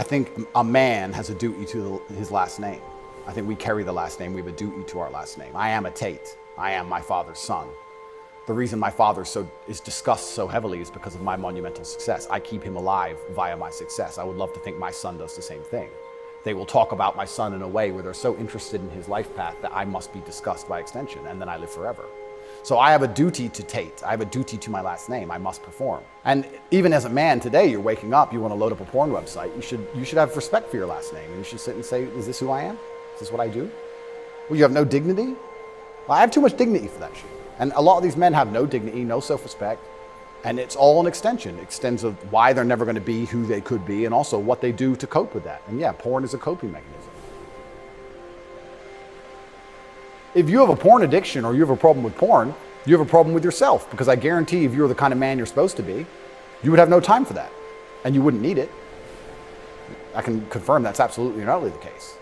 I think a man has a duty to his last name. I think we carry the last name. We have a duty to our last name. I am a Tate. I am my father's son. The reason my father is discussed so heavily is because of my monumental success. I keep him alive via my success. I would love to think my son does the same thing. They will talk about my son in a way where they're so interested in his life path that I must be discussed by extension, and then I live forever. So I have a duty to Tate. I have a duty to my last name. I must perform. And even as a man today, you're waking up, you want to load up a porn website. You should have respect for your last name. And you should sit and say, is this who I am? Is this what I do? Well, you have no dignity? Well, I have too much dignity for that shit. And a lot of these men have no dignity, no self-respect. And it's all an extension. It extends of why they're never going to be who they could be and also what they do to cope with that. And yeah, porn is a coping mechanism. If you have a porn addiction or you have a problem with porn, you have a problem with yourself, because I guarantee if you were the kind of man you're supposed to be, you would have no time for that and you wouldn't need it. I can confirm that's absolutely and utterly the case.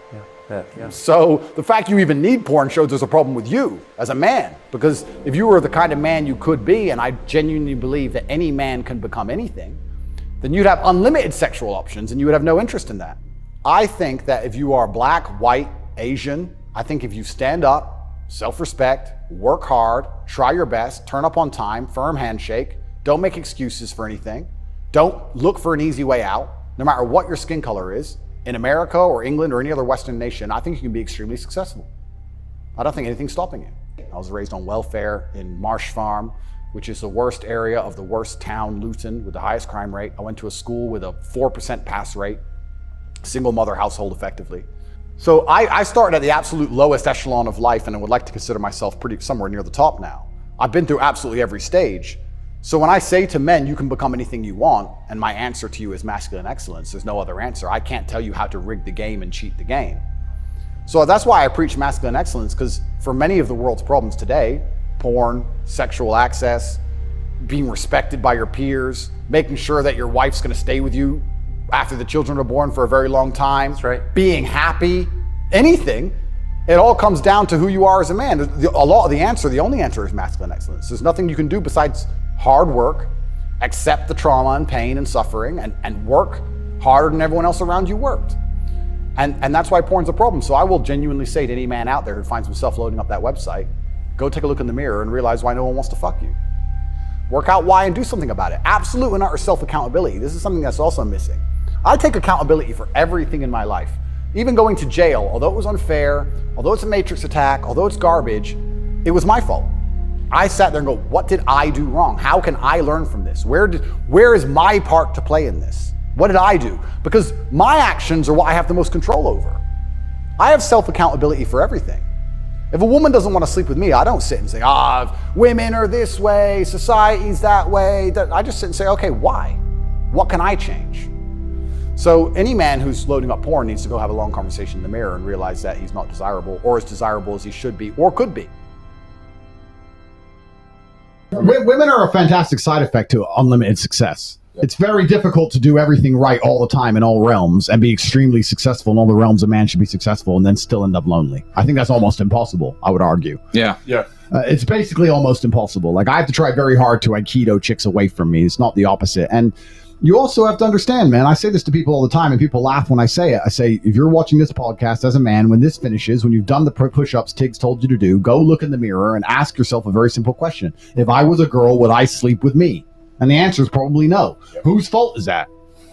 Yeah. So the fact you even need porn shows there's a problem with you as a man, because if you were the kind of man you could be, and I genuinely believe that any man can become anything, then you'd have unlimited sexual options and you would have no interest in that. I think that if you are black, white, Asian, I think if you stand up, self-respect, work hard, try your best, turn up on time, firm handshake, don't make excuses for anything, don't look for an easy way out, no matter what your skin color is, in America or England or any other Western nation, I think you can be extremely successful. I don't think anything's stopping you. I was raised on welfare in Marsh Farm, which is the worst area of the worst town, Luton, with the highest crime rate. I went to a school with a 4% pass rate, single mother household effectively. So I started at the absolute lowest echelon of life, and I would like to consider myself somewhere near the top now. I've been through absolutely every stage. So when I say to men, you can become anything you want, and my answer to you is masculine excellence, there's no other answer. I can't tell you how to rig the game and cheat the game. So that's why I preach masculine excellence, because for many of the world's problems today, porn, sexual access, being respected by your peers, making sure that your wife's gonna stay with you after the children are born for a very long time, that's right, being happy, anything, it all comes down to who you are as a man. The only answer is masculine excellence. There's nothing you can do besides hard work, accept the trauma and pain and suffering, and work harder than everyone else around you worked. And that's why porn's a problem. So I will genuinely say to any man out there who finds himself loading up that website, go take a look in the mirror and realize why no one wants to fuck you. Work out why and do something about it. Absolute and utter self-accountability. This is something that's also missing. I take accountability for everything in my life. Even going to jail, although it was unfair, although it's a matrix attack, although it's garbage, it was my fault. I sat there and go, what did I do wrong? How can I learn from this? Where is my part to play in this? What did I do? Because my actions are what I have the most control over. I have self-accountability for everything. If a woman doesn't want to sleep with me, I don't sit and say, women are this way, society's that way. I just sit and say, okay, why? What can I change? So any man who's loading up porn needs to go have a long conversation in the mirror and realize that he's not desirable or as desirable as he should be or could be. Women are a fantastic side effect to unlimited success. It's very difficult to do everything right all the time in all realms and be extremely successful in all the realms a man should be successful and then still end up lonely. I think that's almost impossible, I would argue. Yeah. It's basically almost impossible. Like, I have to try very hard to Aikido chicks away from me. It's not the opposite. And you also have to understand, man, I say this to people all the time and people laugh when I say it. I say, if you're watching this podcast as a man, when this finishes, when you've done the push-ups Tiggs told you to do, go look in the mirror and ask yourself a very simple question. If I was a girl, would I sleep with me? And the answer is probably no. Whose fault is that?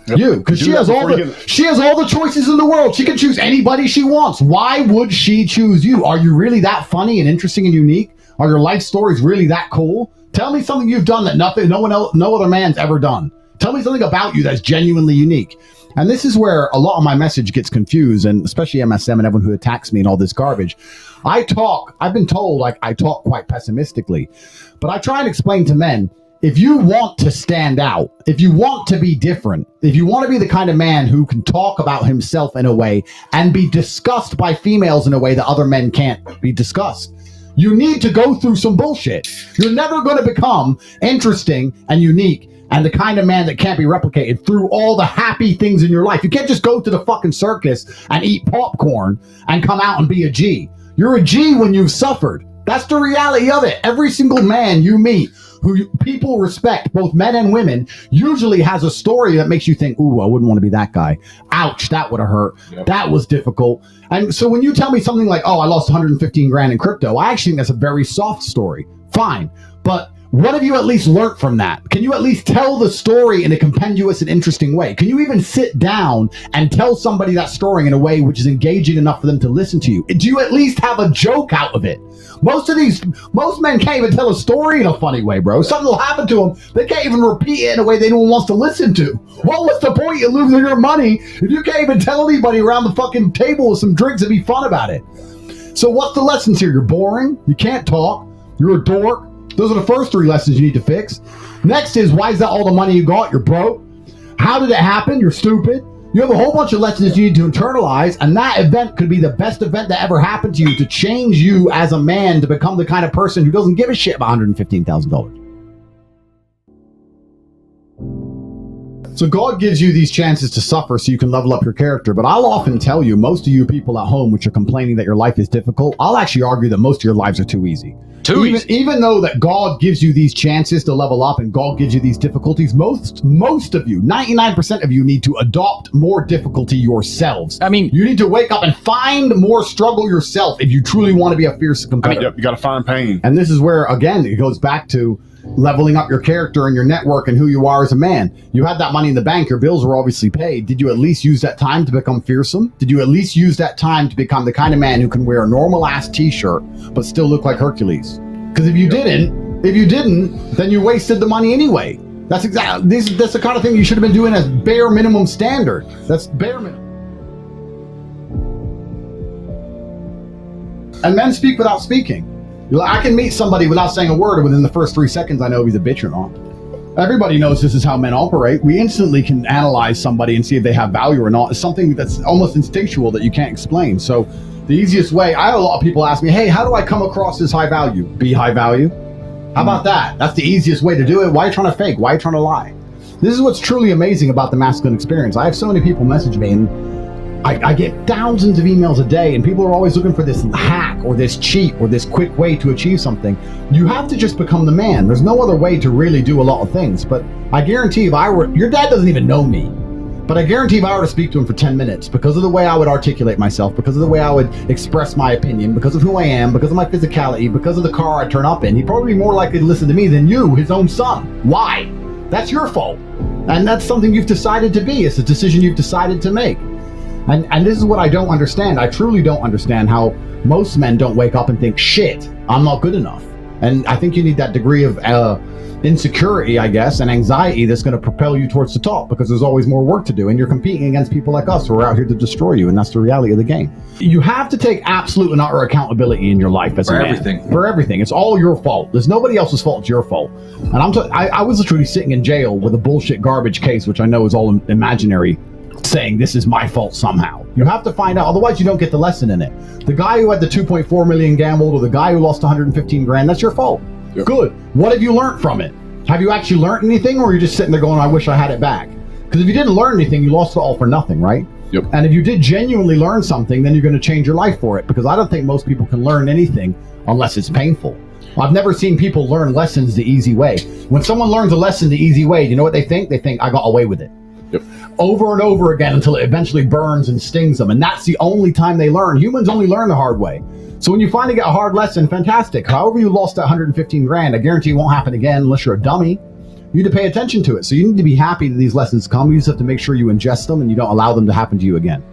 Yep. You, because she has all the choices in the world. She can choose anybody she wants. Why would she choose you? Are you really that funny and interesting and unique? Are your life stories really that cool? Tell me something you've done that no other man's ever done. Tell me something about you that's genuinely unique. And this is where a lot of my message gets confused, and especially MSM and everyone who attacks me and all this garbage. I've been told like I talk quite pessimistically, but I try and explain to men, if you want to stand out, if you want to be different, if you want to be the kind of man who can talk about himself in a way and be discussed by females in a way that other men can't be discussed, you need to go through some bullshit. You're never going to become interesting and unique and the kind of man that can't be replicated through all the happy things in your life. You can't just go to the fucking circus and eat popcorn and come out and be a G. You're a G when you've suffered. That's the reality of it. Every single man you meet who people respect, both men and women, usually has a story that makes you think, ooh, I wouldn't want to be that guy. Ouch, that would have hurt. Yep. That was difficult. And so when you tell me something like, oh, I lost 115 grand in crypto, I actually think that's a very soft story. Fine. But what have you at least learned from that? Can you at least tell the story in a compendious and interesting way? Can you even sit down and tell somebody that story in a way which is engaging enough for them to listen to you? Do you at least have a joke out of it? Most men can't even tell a story in a funny way, bro. Something will happen to them. They can't even repeat it in a way they anyone wants to listen to. What was the point of losing your money if you can't even tell anybody around the fucking table with some drinks and be fun about it? So what's the lessons here? You're boring. You can't talk. You're a dork. Those are the first 3 lessons you need to fix. Next is, why is that all the money you got? You're broke. How did it happen? You're stupid. You have a whole bunch of lessons you need to internalize, and that event could be the best event that ever happened to you to change you as a man to become the kind of person who doesn't give a shit about $115,000. So God gives you these chances to suffer so you can level up your character. But I'll often tell you, most of you people at home which are complaining that your life is difficult, I'll actually argue that most of your lives are too easy. Even though that God gives you these chances to level up and God gives you these difficulties, most of you, 99% of you, need to adopt more difficulty yourselves. I mean, you need to wake up and find more struggle yourself if you truly want to be a fierce competitor. You got to find pain. And this is where, again, it goes back to leveling up your character and your network and who you are as a man. You had that money in the bank. Your bills were obviously paid. Did you at least use that time to become fearsome? Did you at least use that time to become the kind of man who can wear a normal ass t-shirt but still look like Hercules? Because if you didn't, then you wasted the money anyway. That's the kind of thing you should have been doing as bare minimum standard. That's bare minimum. And men speak without speaking. I can meet somebody without saying a word, and within the first 3 seconds, I know if he's a bitch or not. Everybody knows this is how men operate. We instantly can analyze somebody and see if they have value or not. It's something that's almost instinctual that you can't explain. So the easiest way, I have a lot of people ask me, hey, how do I come across as high value? Be high value. How about that? That's the easiest way to do it. Why are you trying to fake? Why are you trying to lie? This is what's truly amazing about the masculine experience. I have so many people message me, and I get thousands of emails a day, and people are always looking for this hack or this cheat or this quick way to achieve something. You have to just become the man. There's no other way to really do a lot of things. But I guarantee your dad doesn't even know me, but I guarantee if I were to speak to him for 10 minutes, because of the way I would articulate myself, because of the way I would express my opinion, because of who I am, because of my physicality, because of the car I turn up in, he'd probably be more likely to listen to me than you, his own son. Why? That's your fault. And that's something you've decided to be. It's a decision you've decided to make. And this is what I don't understand. I truly don't understand how most men don't wake up and think, shit, I'm not good enough. And I think you need that degree of insecurity, I guess, and anxiety that's going to propel you towards the top, because there's always more work to do, and you're competing against people like us who are out here to destroy you, and that's the reality of the game. You have to take absolute and utter accountability in your life as a man. For everything. It's all your fault. There's nobody else's fault. It's your fault. And I was literally sitting in jail with a bullshit garbage case, which I know is all imaginary, saying this is my fault somehow. You have to find out, otherwise you don't get the lesson in it. The guy who had the 2.4 million gambled, or the guy who lost 115 grand, that's your fault. Yep. Good. What have you learned from it? Have you actually learned anything, or are you just sitting there going, I wish I had it back? Because if you didn't learn anything, you lost it all for nothing, right? Yep. And if you did genuinely learn something, then you're going to change your life for it, because I don't think most people can learn anything unless it's painful. I've never seen people learn lessons the easy way. When someone learns a lesson the easy way, you know what they think? They think, I got away with it. Yep. Over and over again until it eventually burns and stings them. And that's the only time they learn. Humans only learn the hard way. So when you finally get a hard lesson, fantastic. However you lost that 115 grand, I guarantee it won't happen again unless you're a dummy. You need to pay attention to it. So you need to be happy that these lessons come. You just have to make sure you ingest them and you don't allow them to happen to you again.